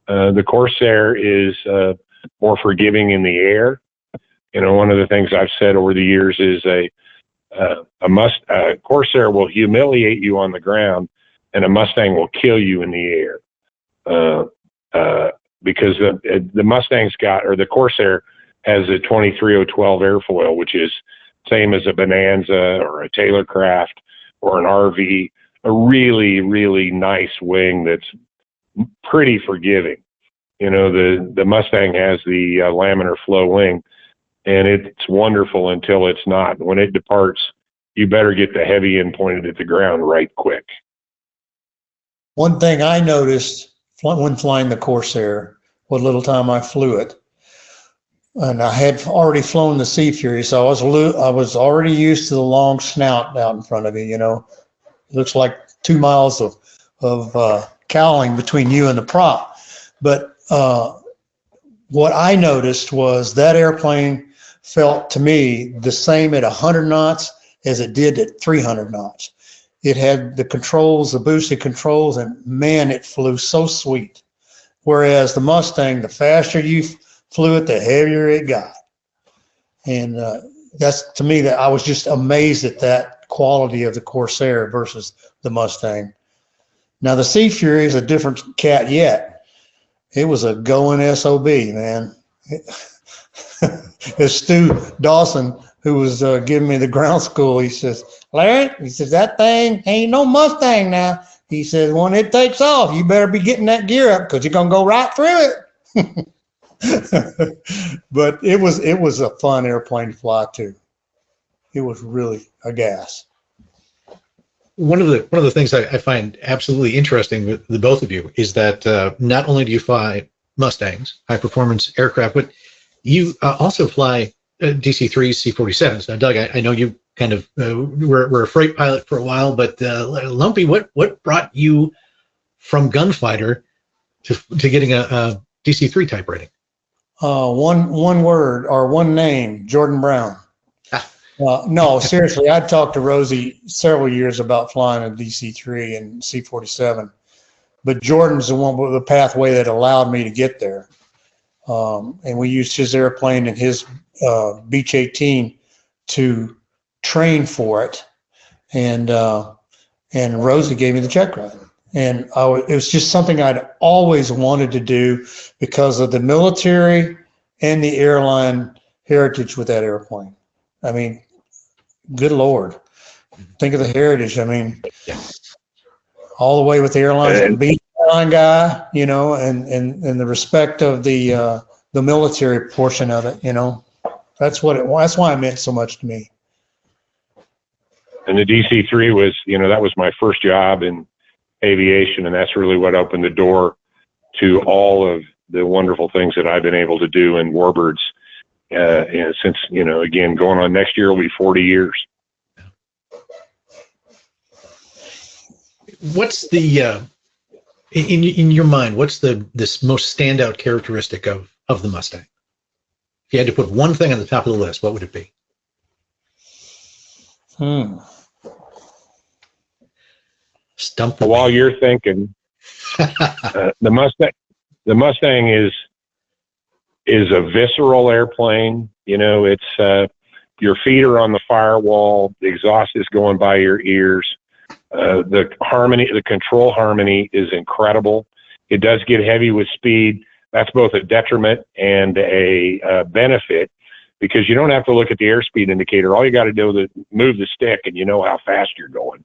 The Corsair is more forgiving in the air. One of the things I've said over the years is a Corsair will humiliate you on the ground, and a Mustang will kill you in the air. Because the Mustang's the Corsair has a 23012 airfoil, which is same as a Bonanza or a Taylorcraft or an RV, a really, really nice wing that's pretty forgiving. The Mustang has the laminar flow wing, and it's wonderful until it's not. When it departs, you better get the heavy end pointed at the ground right quick. One thing I noticed when flying the Corsair, what little time I flew it. And I had already flown the Sea Fury, so I was already used to the long snout out in front of you. It looks like 2 miles of cowling between you and the prop. But what I noticed was that airplane felt to me the same at 100 knots as it did at 300 knots. It had the controls, the boosted controls, and man, it flew so sweet. Whereas the Mustang, the faster you flew it, the heavier it got. And that's, to me, that I was just amazed at that quality of the Corsair versus the Mustang. Now the Sea Fury is a different cat yet. It was a going SOB, man. As Stu Dawson, who was giving me the ground school, he says, Larry, he says, that thing ain't no Mustang now. He says, when it takes off, you better be getting that gear up because you're going to go right through it. But it was a fun airplane to fly too. It was really a gas. One of the things I find absolutely interesting with the both of you is that not only do you fly Mustangs, high performance aircraft, but you also fly DC-3s, C-47s. Now, Doug, I know you kind of were a freight pilot for a while, but Lumpy, what brought you from Gunfighter to getting a DC-3 type rating? One word or one name, Jordan Brown. No, seriously, I talked to Rosie several years about flying a DC-3 and C-47, but Jordan's the one with the pathway that allowed me to get there. And we used his airplane and his Beech 18 to train for it. And Rosie gave me the check ride. And it was just something I'd always wanted to do because of the military and the airline heritage with that airplane. I mean, good Lord. Think of the heritage. I mean, all the way with the airlines, being an airline guy, and the respect of the military portion of it, that's why it meant so much to me. And the DC-3 was, that was my first job in aviation, and that's really what opened the door to all of the wonderful things that I've been able to do in Warbirds. And since, again, going on next year will be 40 years. What's the in your mind? What's this most standout characteristic of the Mustang? If you had to put one thing on the top of the list, what would it be? Stump. While you're thinking, the Mustang is a visceral airplane. It's your feet are on the firewall, the exhaust is going by your ears. The control harmony is incredible. It does get heavy with speed. That's both a detriment and a benefit because you don't have to look at the airspeed indicator. All you got to do is move the stick and you know how fast you're going.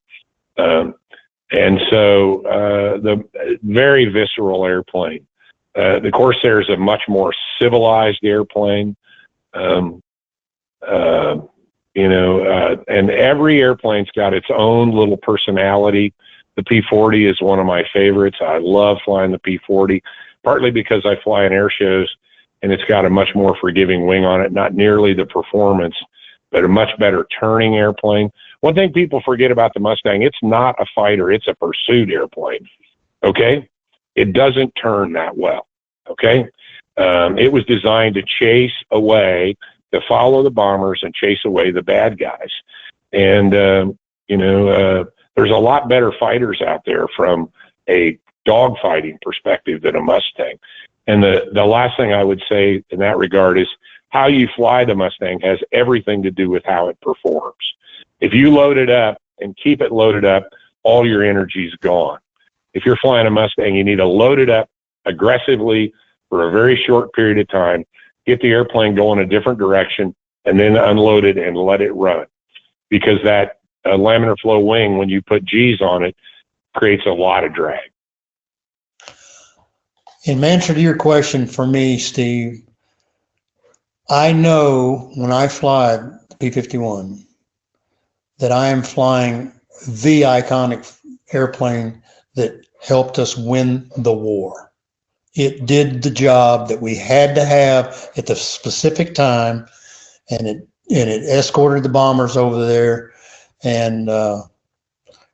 And so the very visceral airplane. The Corsair is a much more civilized airplane. And every airplane's got its own little personality. The P-40 is one of my favorites. I love flying the P-40, partly because I fly in air shows and it's got a much more forgiving wing on it, not nearly the performance, but a much better turning airplane. One thing people forget about the Mustang, it's not a fighter, it's a pursuit airplane, okay? It doesn't turn that well, okay? It was designed to chase away, to follow the bombers and chase away the bad guys. And, there's a lot better fighters out there from a dogfighting perspective than a Mustang. And the last thing I would say in that regard is how you fly the Mustang has everything to do with how it performs. If you load it up and keep it loaded up, all your energy's gone. If you're flying a Mustang, you need to load it up aggressively for a very short period of time, get the airplane going a different direction, and then unload it and let it run. Because that laminar flow wing, when you put G's on it, creates a lot of drag. In answer to your question for me, Steve, I know when I fly the P-51 that I am flying the iconic airplane that helped us win the war. It did the job that we had to have at the specific time, and it escorted the bombers over there. And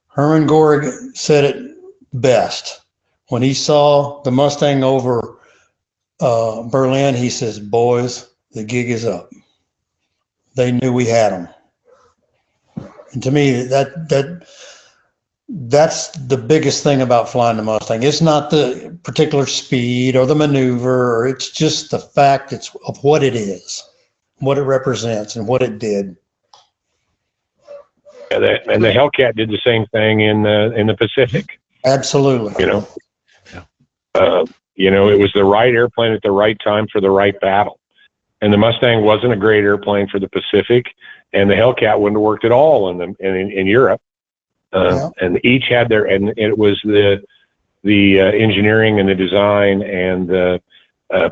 Herman Goring said it best. When he saw the Mustang over Berlin, he says, "Boys, the gig is up." They knew we had them. And to me, that's the biggest thing about flying the Mustang. It's not the particular speed or the maneuver, or it's just the fact of what it is, what it represents, and what it did. Yeah, and the Hellcat did the same thing in the Pacific. Absolutely. You know, it was the right airplane at the right time for the right battle. And the Mustang wasn't a great airplane for the Pacific, and the Hellcat wouldn't have worked at all in Europe. And each had their, and it was the engineering and the design and the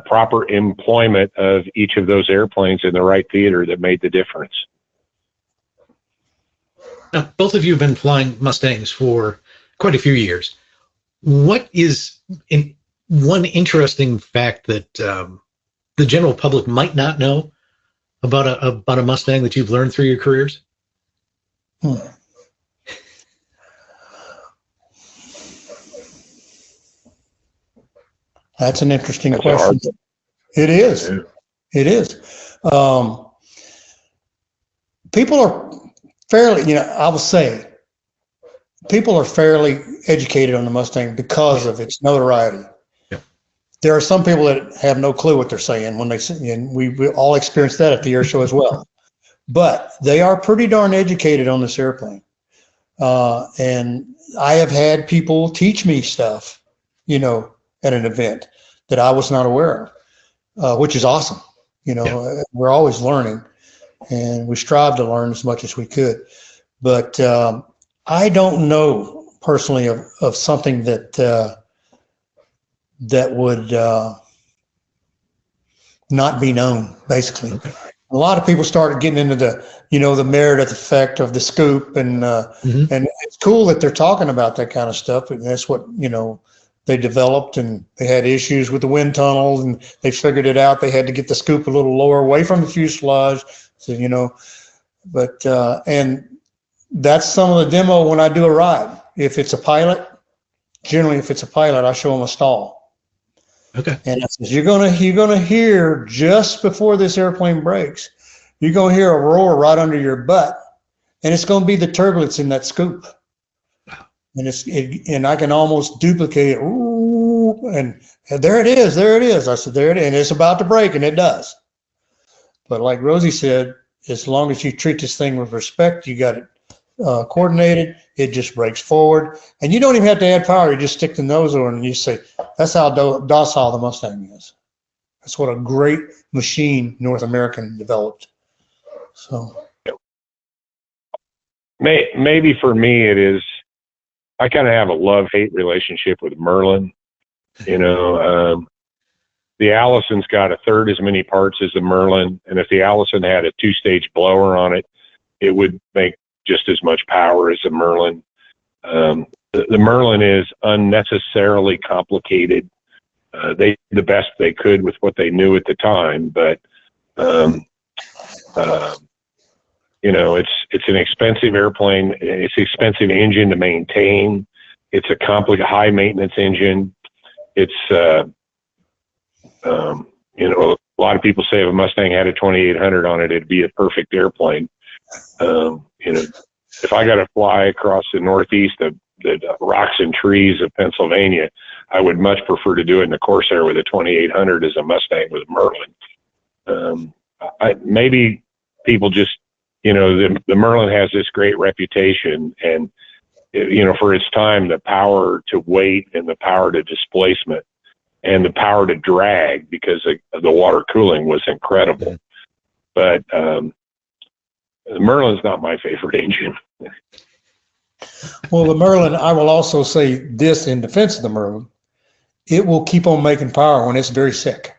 proper employment of each of those airplanes in the right theater that made the difference. Now, both of you have been flying Mustangs for quite a few years. What is one interesting fact that the general public might not know about a Mustang that you've learned through your careers? That's an interesting question. It is. Yeah. It is. People are fairly, I will say, people are fairly educated on the Mustang because of its notoriety. Yeah. There are some people that have no clue what they're saying when they say, and we all experienced that at the air show as well. But they are pretty darn educated on this airplane. And I have had people teach me stuff, at an event that I was not aware of, which is awesome. We're always learning, and we strive to learn as much as we could. But I don't know personally of something that would not be known, basically. Okay. A lot of people started getting into the Meredith effect of the scoop, and and it's cool that they're talking about that kind of stuff. And that's what, they developed, and they had issues with the wind tunnels, and they figured it out. They had to get the scoop a little lower away from the fuselage. So, but, and that's some of the demo when I do a ride. If it's a pilot, generally, if it's a pilot, I show them a stall. Okay. And I says, you're gonna hear just before this airplane breaks, you're gonna hear a roar right under your butt, and it's gonna be the turbulence in that scoop. Wow. And and I can almost duplicate it. Ooh, and there it is. I said, there it is, and it's about to break, and it does. But like Rosie said, as long as you treat this thing with respect, you got it coordinated, it just breaks forward. And you don't even have to add power. You just stick the nose on and you say, that's how docile the Mustang is. That's what a great machine North American developed. So maybe for me it is, I kind of have a love-hate relationship with Merlin. The Allison's got a third as many parts as the Merlin, and if the Allison had a 2-stage blower on it, it would make just as much power as the Merlin. The Merlin is unnecessarily complicated. They did the best they could with what they knew at the time, but it's an expensive airplane. It's an expensive engine to maintain. It's a high maintenance engine. It's a lot of people say if a Mustang had a 2800 on it, it'd be a perfect airplane. If I got to fly across the Northeast, the rocks and trees of Pennsylvania, I would much prefer to do it in the Corsair with a 2800 as a Mustang with a Merlin. Maybe people just, the Merlin has this great reputation, and, for its time, the power to weight and the power to displacement and the power to drag because of the water cooling was incredible. But the Merlin's not my favorite engine. Well, the Merlin, I will also say this in defense of the Merlin, it will keep on making power when it's very sick.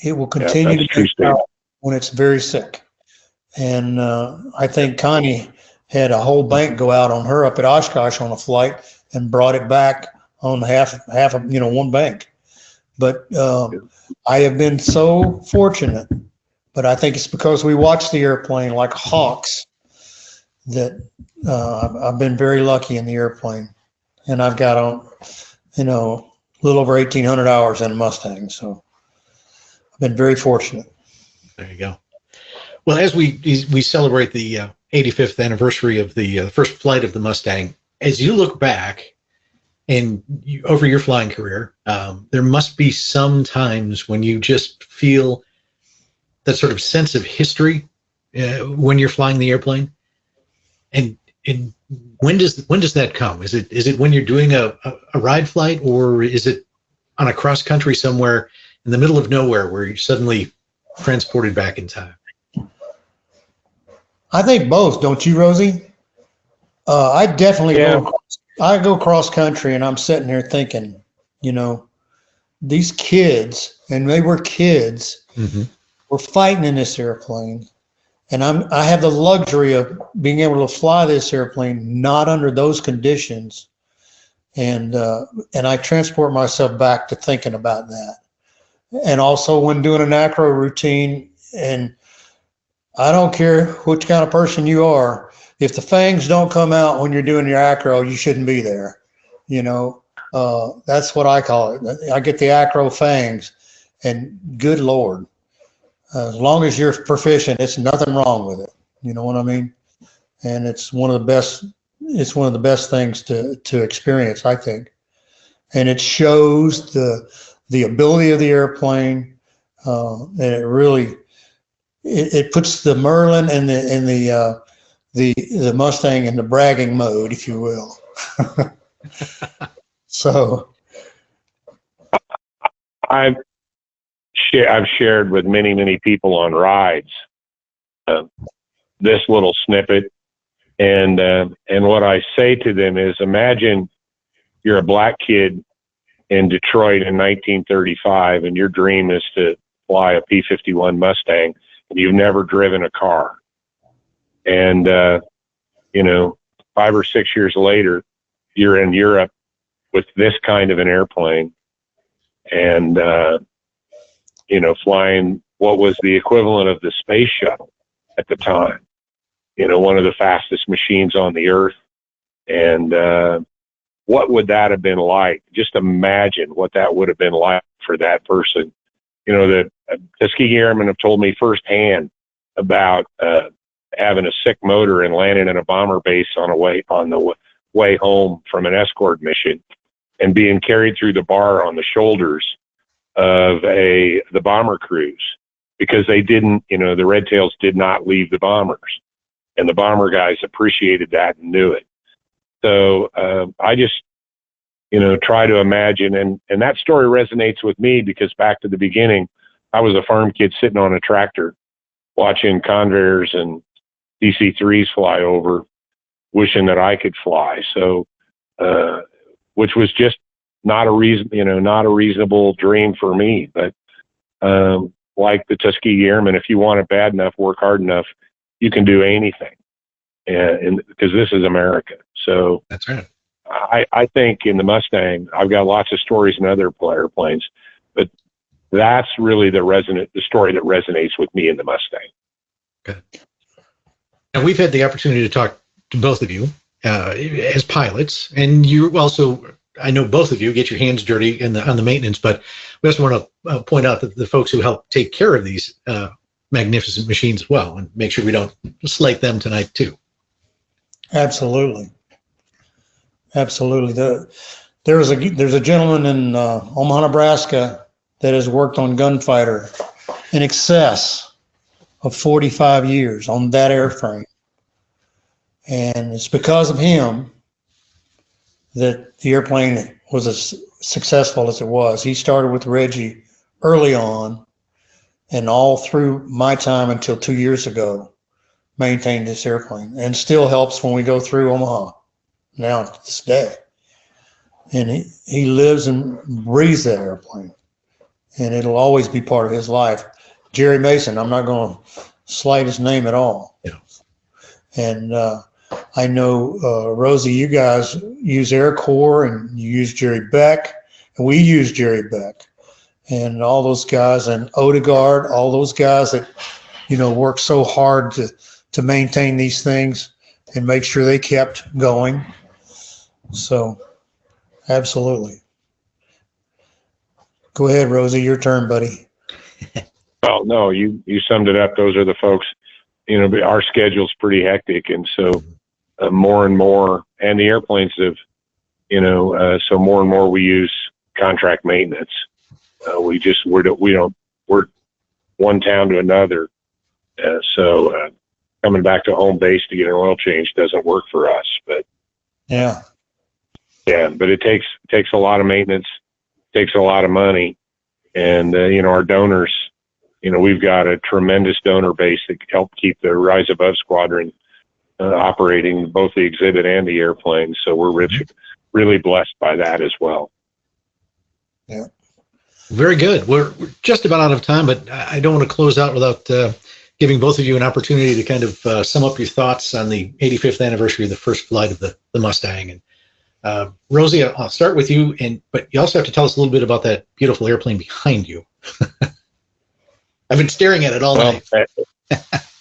It will continue to make power when it's very sick. And I think Connie had a whole bank go out on her up at Oshkosh on a flight, and brought it back on half of, one bank. But I have been so fortunate, but I think it's because we watch the airplane like hawks that I've been very lucky in the airplane. And I've got a little over 1,800 hours in a Mustang. So I've been very fortunate. There you go. Well, as we celebrate the 85th anniversary of the first flight of the Mustang, as you look back and over your flying career, there must be some times when you just feel that sort of sense of history when you're flying the airplane. And when does that come? Is it when you're doing a ride flight, or is it on a cross country somewhere in the middle of nowhere where you're suddenly transported back in time? I think both, don't you, Rosie? I definitely go cross country, and I'm sitting here thinking, these kids, and they were kids, were fighting in this airplane. And I have the luxury of being able to fly this airplane not under those conditions, and I transport myself back to thinking about that. And also when doing an acro routine, and I don't care which kind of person you are, if the fangs don't come out when you're doing your acro, you shouldn't be there. That's what I call it. I get the acro fangs, and good Lord. As long as you're proficient, it's nothing wrong with it. You know what I mean? And it's one of the best. It's one of the best things to experience, I think. And it shows the ability of the airplane, and it really it puts the Merlin and the Mustang in the bragging mode, if you will. So, I've shared with many people on rides this little snippet, and what I say to them is, imagine you're a black kid in Detroit in 1935, and your dream is to fly a P-51 Mustang, and you've never driven a car. And 5 or 6 years later, you're in Europe with this kind of an airplane, and flying what was the equivalent of the space shuttle at the time, one of the fastest machines on the earth. And what would that have been like? Just imagine what that would have been like for that person. The Tuskegee Airmen have told me firsthand about having a sick motor and landing in a bomber base on the way home from an escort mission, and being carried through the bar on the shoulders of the bomber crews, because they didn't, the Red Tails did not leave the bombers, and the bomber guys appreciated that and knew it. So I just, try to imagine, and that story resonates with me because back to the beginning, I was a farm kid sitting on a tractor watching Convair's and DC-3s fly over, wishing that I could fly. So, which was just not a reasonable dream for me. But like the Tuskegee Airmen, if you want it bad enough, work hard enough, you can do anything. And because this is America. So that's right. I think in the Mustang, I've got lots of stories in other airplanes, but that's really the story that resonates with me in the Mustang. Good. And we've had the opportunity to talk to both of you as pilots, and you also, I know both of you get your hands dirty on the maintenance, but we also want to point out that the folks who help take care of these magnificent machines as well, and make sure we don't slight them tonight too. Absolutely. There's a gentleman in Omaha, Nebraska that has worked on Gunfighter in excess of 45 years on that airframe. And it's because of him that the airplane was as successful as it was. He started with Reggie early on, and all through my time until 2 years ago, maintained this airplane, and still helps when we go through Omaha now to this day. And he lives and breathes that airplane, and it'll always be part of his life. Jerry Mason, I'm not going to slight his name at all. Yeah. And I know, Rosie, you guys use Air Corps and you use Jerry Beck, and we use Jerry Beck, and all those guys, and Odegaard, all those guys that, work so hard to maintain these things and make sure they kept going. So, absolutely. Go ahead, Rosie, your turn, buddy. Well, no, you summed it up. Those are the folks, our schedule's pretty hectic. And so more and more, and the airplanes have, so more and more we use contract maintenance. We're one town to another. So coming back to home base to get an oil change doesn't work for us, but but it takes a lot of maintenance, takes a lot of money. And, our donors, we've got a tremendous donor base that help keep the Rise Above Squadron operating, both the exhibit and the airplane. So we're really blessed by that as well. Yeah. Very good. We're just about out of time, but I don't want to close out without giving both of you an opportunity to kind of sum up your thoughts on the 85th anniversary of the first flight of the Mustang. And Rosie, I'll start with you, but you also have to tell us a little bit about that beautiful airplane behind you. I've been staring at it all night.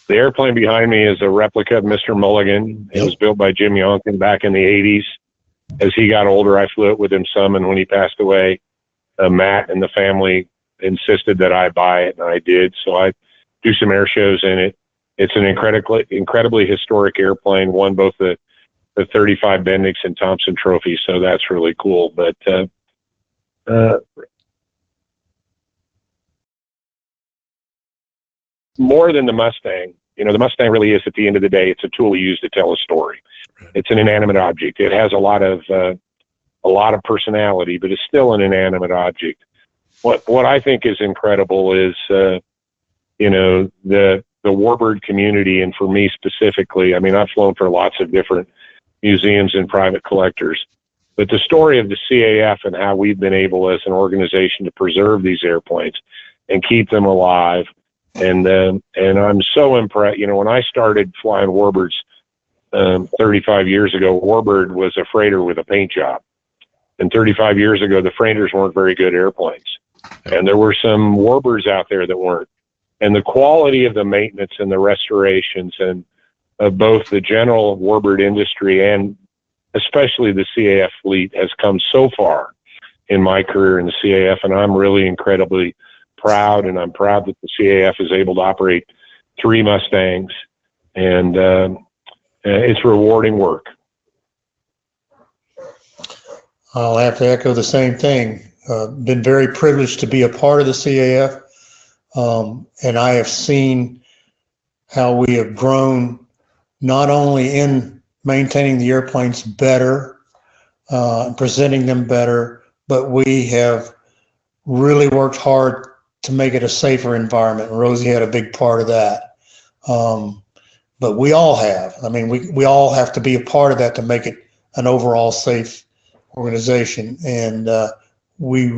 The airplane behind me is a replica of Mr. Mulligan. It was built by Jim Yonkin back in the 80s. As he got older, I flew it with him some, and when he passed away, Matt and the family insisted that I buy it, and I did. So I do some air shows in it. It's an incredibly historic airplane, won both the 35 Bendix and Thompson trophies, so that's really cool. But more than the Mustang, the Mustang really is, at the end of the day, it's a tool used to tell a story. It's an inanimate object. It has a lot of personality, but it's still an inanimate object. What I think is incredible is, the Warbird community, and for me specifically, I've flown for lots of different museums and private collectors, but the story of the CAF and how we've been able as an organization to preserve these airplanes and keep them alive. And I'm so impressed. When I started flying Warbirds 35 years ago, Warbird was a freighter with a paint job. And 35 years ago, the freighters weren't very good airplanes. And there were some Warbirds out there that weren't. And the quality of the maintenance and the restorations and both the general Warbird industry and especially the CAF fleet has come so far in my career in the CAF. And I'm really incredibly proud, and I'm proud that the CAF is able to operate 3 Mustangs, and it's rewarding work. I'll have to echo the same thing. Been very privileged to be a part of the CAF, and I have seen how we have grown, not only in maintaining the airplanes better, presenting them better, but we have really worked hard to make it a safer environment. Rosie had a big part of that. But we all have. We all have to be a part of that to make it an overall safe organization. And we've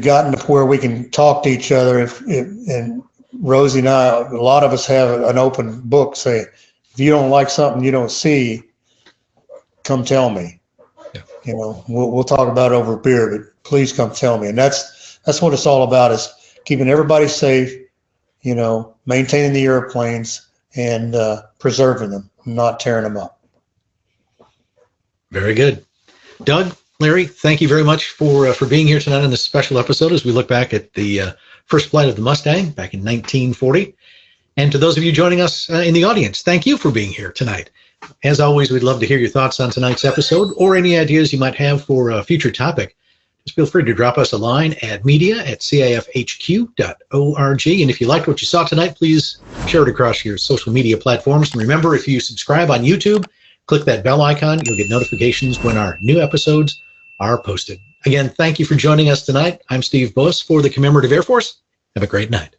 gotten to where we can talk to each other. And Rosie and I, a lot of us have an open book, say, if you don't like something you don't see, come tell me. Yeah. We'll talk about it over beer, but please come tell me. And that's what it's all about, is keeping everybody safe, maintaining the airplanes and preserving them, not tearing them up. Very good. Doug, Larry, thank you very much for being here tonight on this special episode as we look back at the first flight of the Mustang back in 1940. And to those of you joining us in the audience, thank you for being here tonight. As always, we'd love to hear your thoughts on tonight's episode or any ideas you might have for a future topic. Just feel free to drop us a line at media@cafhq.org. And if you liked what you saw tonight, please share it across your social media platforms. And remember, if you subscribe on YouTube, click that bell icon. You'll get notifications when our new episodes are posted. Again, thank you for joining us tonight. I'm Steve Buss for the Commemorative Air Force. Have a great night.